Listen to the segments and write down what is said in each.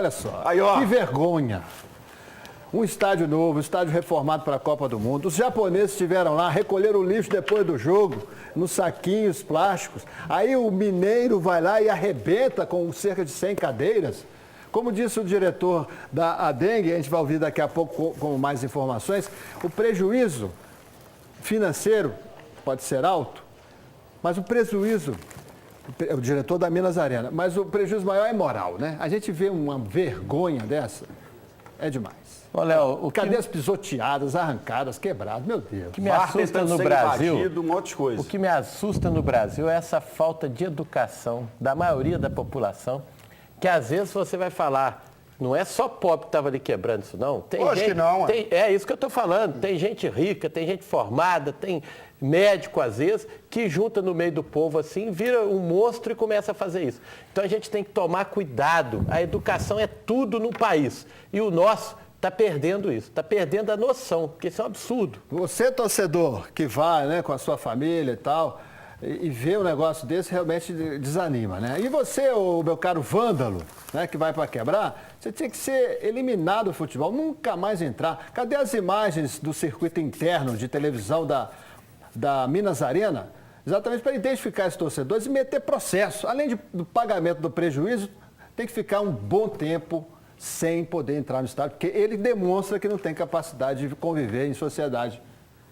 Olha só, Aí, ó. que vergonha. Um estádio novo, um estádio reformado para a Copa do Mundo. Os japoneses estiveram lá, recolheram o lixo depois do jogo, nos saquinhos plásticos. Aí o mineiro vai lá e arrebenta com cerca de 100 cadeiras. Como disse o diretor da ADENG, a gente vai ouvir daqui a pouco com mais informações, o prejuízo financeiro pode ser alto, mas o prejuízo, o diretor da Minas Arena, mas o prejuízo maior é moral, né? A gente vê uma vergonha dessa, é demais. Ô, Léo, Cadeiras pisoteadas, arrancadas, quebradas, meu Deus. O que me assusta no Brasil, invadido, um monte de coisa. o que me assusta no Brasil é essa falta de educação da maioria da população, que às vezes você vai falar, não é só pobre que estava ali quebrando isso, não. Tem Acho gente, que não, é isso que eu estou falando. Tem gente rica, tem gente formada, tem médico, às vezes, que junta no meio do povo assim, vira um monstro e começa a fazer isso. Então a gente tem que tomar cuidado. A educação é tudo no país. E o nosso está perdendo isso, está perdendo a noção, porque isso é um absurdo. Você, torcedor, que vai, né, com a sua família e tal, e vê um negócio desse, realmente desanima, né? E você, o meu caro vândalo, né, que vai para quebrar, você tinha que ser eliminado do futebol, nunca mais entrar. Cadê as imagens do circuito interno de televisão da Minas Arena? Exatamente para identificar esses torcedores e meter processo. Além do pagamento do prejuízo, tem que ficar um bom tempo sem poder entrar no estádio, porque ele demonstra que não tem capacidade de conviver em sociedade.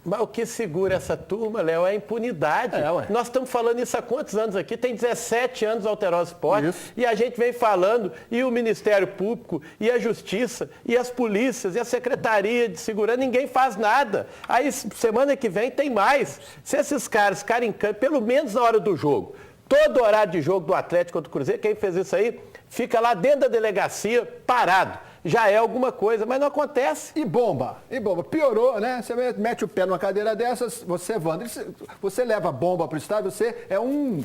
Mas o que segura essa turma, Léo, é a impunidade. Nós estamos falando isso há quantos anos aqui? Tem 17 anos o Alterosa Esporte. Isso. E a gente vem falando, e o Ministério Público, e a Justiça, e as polícias, e a Secretaria de Segurança, ninguém faz nada. Aí semana que vem tem mais. Se esses caras ficarem em campo, pelo menos na hora do jogo, todo horário de jogo do Atlético contra o Cruzeiro, quem fez isso aí, fica lá dentro da delegacia, parado. Já é alguma coisa, mas não acontece. E bomba, piorou, né? Você mete o pé numa cadeira dessas, você vanda. Você leva bomba para o estádio, você é um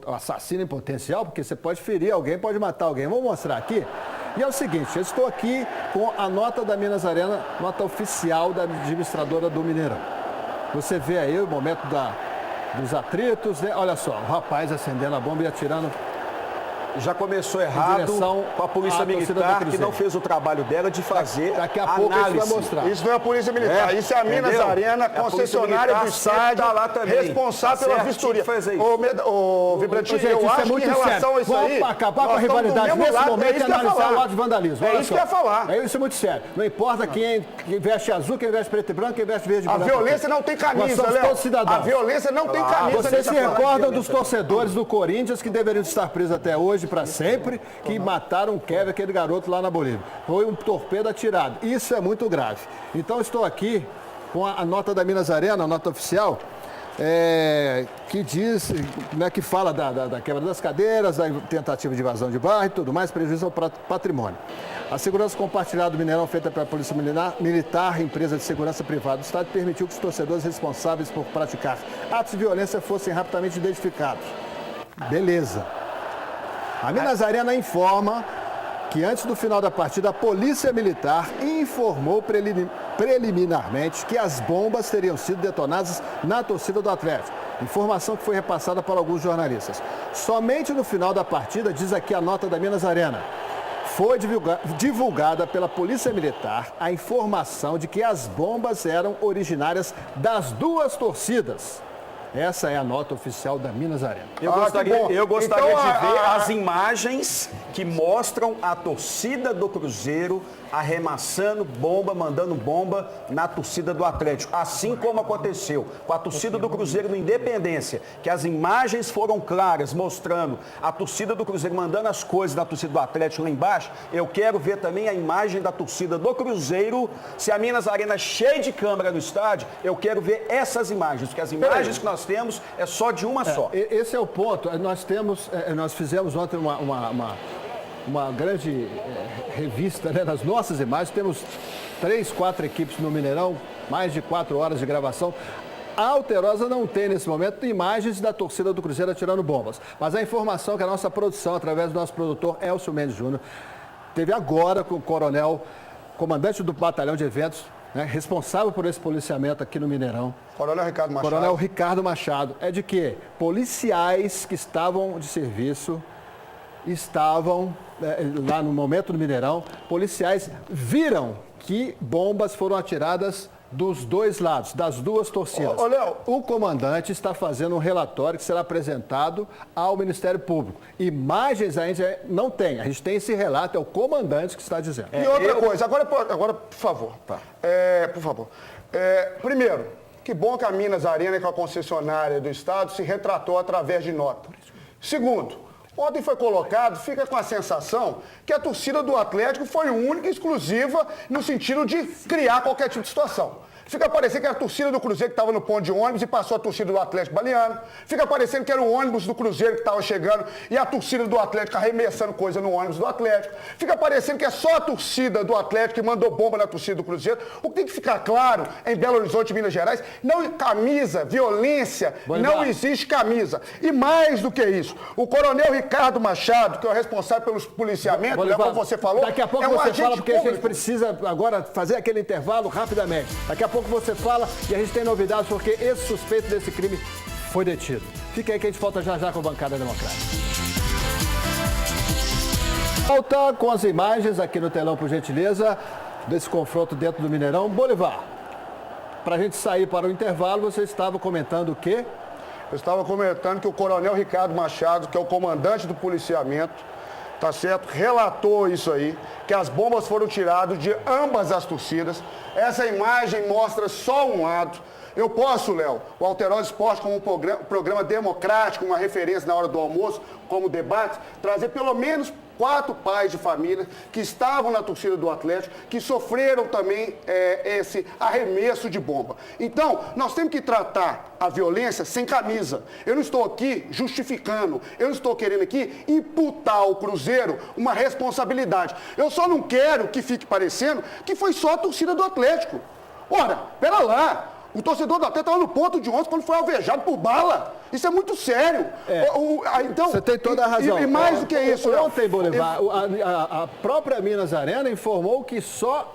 assassino em potencial, porque você pode ferir alguém, pode matar alguém. Vou mostrar aqui. E é o seguinte, eu estou aqui com a nota da Minas Arena, nota oficial da administradora do Mineirão. Você vê aí o momento dos atritos, né? Olha só, o rapaz acendendo a bomba e atirando. Já começou errado com a Polícia Militar, que não fez o trabalho dela de fazer daqui a pouco análise. A gente vai mostrar. Isso não é a Polícia Militar, isso é a Minas Arena, concessionária do estádio, tá lá também. responsável pela vistoria. Ô, Vibrantinho, eu acho que em relação a isso aí... Vamos acabar com a rivalidade nesse momento e analisar o lado de vandalismo. É isso que eu ia falar. É isso muito sério. Não importa quem veste azul, quem veste preto e branco, quem veste verde e branco. A violência não tem camisa, Léo. A violência não tem camisa. Vocês se recordam dos torcedores do Corinthians que deveriam estar presos até hoje, para sempre, que mataram o Kevin, aquele garoto lá na Bolívia. Foi um torpedo atirado. Isso é muito grave. Então estou aqui com a nota da Minas Arena, a nota oficial, que diz, né, que fala da quebra das cadeiras, da tentativa de invasão de bairro e tudo mais, prejuízo ao patrimônio. A segurança compartilhada do Mineirão, feita pela Polícia Militar, empresa de segurança privada do Estado, permitiu que os torcedores responsáveis por praticar atos de violência fossem rapidamente identificados. Beleza. A Minas Arena informa que antes do final da partida, a Polícia Militar informou preliminarmente que as bombas teriam sido detonadas na torcida do Atlético. Informação que foi repassada por alguns jornalistas. Somente no final da partida, diz aqui a nota da Minas Arena, foi divulgada pela Polícia Militar a informação de que as bombas eram originárias das duas torcidas. Essa é a nota oficial da Minas Arena. Eu gostaria de ver as imagens que mostram a torcida do Cruzeiro arremassando bomba, mandando bomba na torcida do Atlético. Assim como aconteceu com a torcida do Cruzeiro no Independência, que as imagens foram claras, mostrando a torcida do Cruzeiro mandando as coisas da torcida do Atlético lá embaixo. Eu quero ver também a imagem da torcida do Cruzeiro. Se a Minas Arena é cheia de câmera no estádio, eu quero ver essas imagens, porque as imagens que nós temos é só de uma só. Esse é o ponto. Nós fizemos ontem uma grande revista, né, nas nossas imagens. Temos 3, 4 equipes no Mineirão, mais de 4 horas de gravação. A Alterosa não tem, nesse momento, imagens da torcida do Cruzeiro atirando bombas. Mas a informação que a nossa produção, através do nosso produtor Elcio Mendes Júnior, teve agora com o coronel, comandante do batalhão de eventos, né, responsável por esse policiamento aqui no Mineirão. Coronel Ricardo Machado. Coronel Ricardo Machado. É de que policiais que estavam de serviço estavam lá no momento do Mineirão, policiais viram que bombas foram atiradas dos dois lados, das duas torcidas. Léo, o comandante está fazendo um relatório que será apresentado ao Ministério Público. Imagens a gente não tem, a gente tem esse relato, é o comandante que está dizendo. E outra coisa, agora, por favor. Tá. Por favor. Primeiro, que bom que a Minas Arena, que é a concessionária do Estado, se retratou através de nota. Segundo, ontem foi colocado, fica com a sensação que a torcida do Atlético foi única e exclusiva no sentido de criar qualquer tipo de situação. Fica parecendo que era a torcida do Cruzeiro que estava no ponto de ônibus e passou a torcida do Atlético baleando. Fica parecendo que era o ônibus do Cruzeiro que estava chegando e a torcida do Atlético arremessando coisa no ônibus do Atlético. Fica parecendo que é só a torcida do Atlético que mandou bomba na torcida do Cruzeiro. O que tem que ficar claro em Belo Horizonte, Minas Gerais, não camisa, violência, não existe camisa. E mais do que isso, o coronel Ricardo Machado, que é o responsável pelos policiamentos, como você falou, daqui a pouco é um você agente fala, porque público. a gente precisa agora fazer aquele intervalo rapidamente. Daqui a pouco você fala e a gente tem novidades, porque esse suspeito desse crime foi detido. Fica aí que a gente volta já com a Bancada Democrática. Volta com as imagens aqui no telão, por gentileza, desse confronto dentro do Mineirão. Bolivar, para a gente sair para o intervalo, você estava comentando o quê? Eu estava comentando que o coronel Ricardo Machado, que é o comandante do policiamento, tá certo? Relatou isso aí, que as bombas foram tiradas de ambas as torcidas. Essa imagem mostra só um lado. Eu posso, Léo, o Alterosa Esporte como um programa democrático, uma referência na hora do almoço, como debate, trazer pelo menos 4 pais de família que estavam na torcida do Atlético, que sofreram também esse arremesso de bomba. Então, nós temos que tratar a violência sem camisa. Eu não estou aqui justificando, eu não estou querendo aqui imputar ao Cruzeiro uma responsabilidade. Eu só não quero que fique parecendo que foi só a torcida do Atlético. Ora, pera lá. O torcedor do Atlético estava no ponto de ônibus quando foi alvejado por bala. Isso é muito sério. Então, você tem toda a razão. E mais do que isso, ontem, Bolivar, a própria Minas Arena informou que só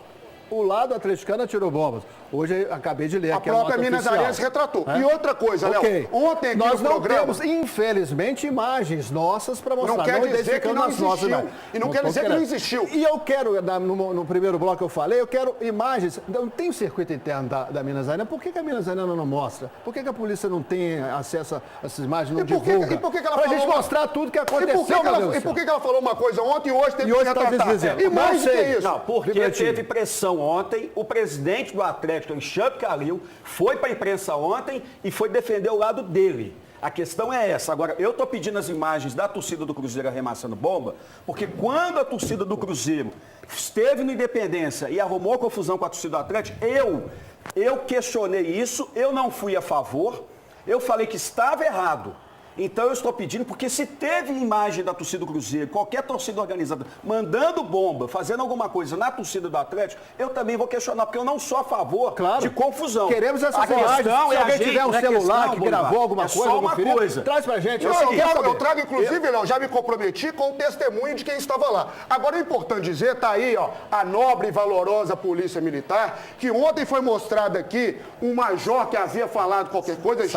o lado atleticano atirou bombas. Hoje acabei de ler aqui a nota própria Minas oficial. Arena se retratou. E outra coisa, Léo, ontem aqui nós no não programa... temos, infelizmente, imagens nossas para mostrar. Não quer dizer que não existiu. E não quer dizer que não existiu. E eu quero, no primeiro bloco que eu falei, eu quero imagens. Não tem o circuito interno da Minas Arena. Por que a Minas Arena não mostra? Por que a polícia não tem acesso a essas imagens, não divulga? Para a gente mostrar tudo que aconteceu, E por que ela falou uma coisa ontem e hoje teve que retratar? E mais do que isso. Não, porque teve pressão ontem, o presidente do Atlético, Alexandre Calil, foi para a imprensa ontem e foi defender o lado dele. A questão é essa. Agora, eu estou pedindo as imagens da torcida do Cruzeiro arremessando bomba, porque quando a torcida do Cruzeiro esteve no Independência e arrumou confusão com a torcida do Atlético, eu questionei isso, eu não fui a favor, eu falei que estava errado. Então eu estou pedindo, porque se teve imagem da torcida do Cruzeiro, qualquer torcida organizada, mandando bomba, fazendo alguma coisa na torcida do Atlético, eu também vou questionar, porque eu não sou a favor de confusão. Queremos essas imagens. Se alguém tiver um celular que gravou alguma coisa, só uma coisa. Traz pra gente. Eu trago, inclusive, Léo, já me comprometi com o testemunho de quem estava lá. Agora é importante dizer, tá aí, ó, a nobre e valorosa Polícia Militar, que ontem foi mostrado aqui um major que havia falado qualquer coisa.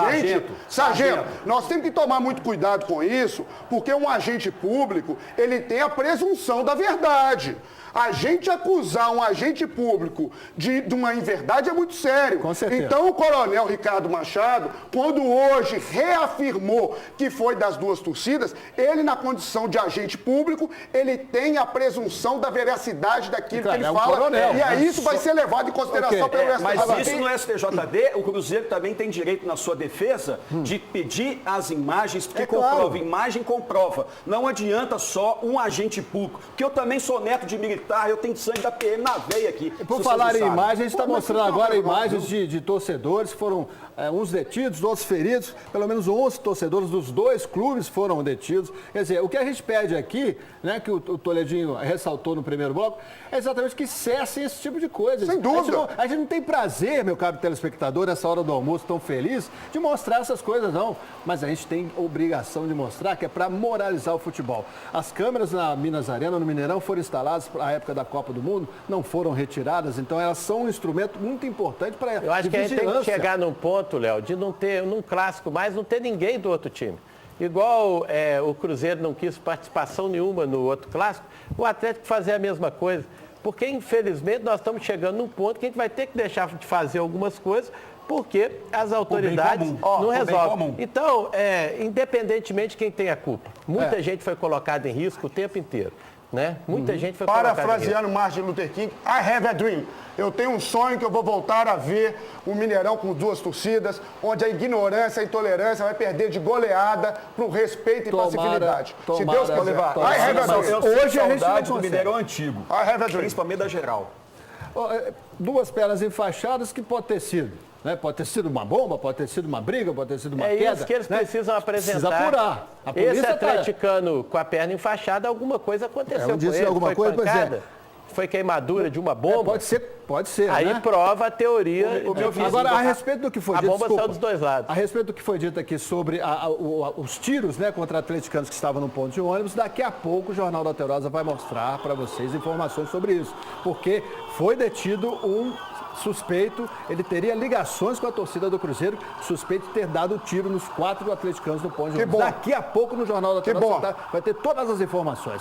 Sargento, nós temos que tomar muito cuidado com isso, porque um agente público, ele tem a presunção da verdade. A gente acusar um agente público de uma inverdade é muito sério. Com certeza. Então o coronel Ricardo Machado, quando hoje reafirmou que foi das duas torcidas, ele na condição de agente público, ele tem a presunção da veracidade daquilo que ele fala. Coronel, e aí isso vai ser levado em consideração pelo STJD. Mas isso no STJD, o Cruzeiro também tem direito na sua defesa de pedir as imagens, porque comprova, imagem comprova. Não adianta só um agente público, porque eu também sou neto de militar, eu tenho sangue da PM na veia aqui. Por falar em imagens, a gente está mostrando agora imagens de torcedores que foram uns detidos, outros feridos. Pelo menos 11 torcedores dos dois clubes foram detidos. Quer dizer, o que a gente pede aqui, né, que o Toledinho ressaltou no primeiro bloco, é exatamente que cessem esse tipo de coisa. Sem dúvida. A gente não tem prazer, meu caro telespectador, nessa hora do almoço tão feliz, de mostrar essas coisas, não. Mas a gente tem obrigação de mostrar que é para moralizar o futebol. As câmeras na Minas Arena, no Mineirão, foram instaladas para a época da Copa do Mundo, não foram retiradas, então elas são um instrumento muito importante para Eu acho que a gente tem que chegar num ponto, Léo, de não ter, num clássico mais, não ter ninguém do outro time. igual o Cruzeiro não quis participação nenhuma no outro clássico, o Atlético fazer a mesma coisa. Porque, infelizmente, nós estamos chegando num ponto que a gente vai ter que deixar de fazer algumas coisas porque as autoridades não resolvem. Então, independentemente de quem tem a culpa, muita gente foi colocada em risco o tempo inteiro. Né? Muita gente foi colocada em risco. Parafraseando Martin Luther King, I have a dream. Eu tenho um sonho que eu vou voltar a ver o Mineirão com 2 torcidas, onde a ignorância, a intolerância vai perder de goleada para o respeito e pacificidade. Se Deus quiser. levar. I have a dream. Hoje a gente do Mineirão antigo. I have a dream. Principalmente da geral. 2 pernas enfaixadas que pode ter sido. Né? Pode ter sido uma bomba, pode ter sido uma briga, pode ter sido uma queda. É isso que eles precisam apresentar. Precisa apurar. A Esse atleticano com a perna enfaixada, alguma coisa aconteceu com ele. Alguma coisa, pancada, foi queimadura de uma bomba. Pode ser. Aí né? prova a teoria. Agora, a respeito do que foi dito, a bomba saiu dos 2 lados. A respeito do que foi dito aqui sobre os tiros, né, contra atleticanos que estavam no ponto de ônibus, daqui a pouco o Jornal da Alterosa vai mostrar para vocês informações sobre isso. Porque foi detido um suspeito, ele teria ligações com a torcida do Cruzeiro, suspeito de ter dado tiro nos 4 atleticanos no ponto de ônibus. Daqui a pouco no Jornal da Alterosa vai ter todas as informações.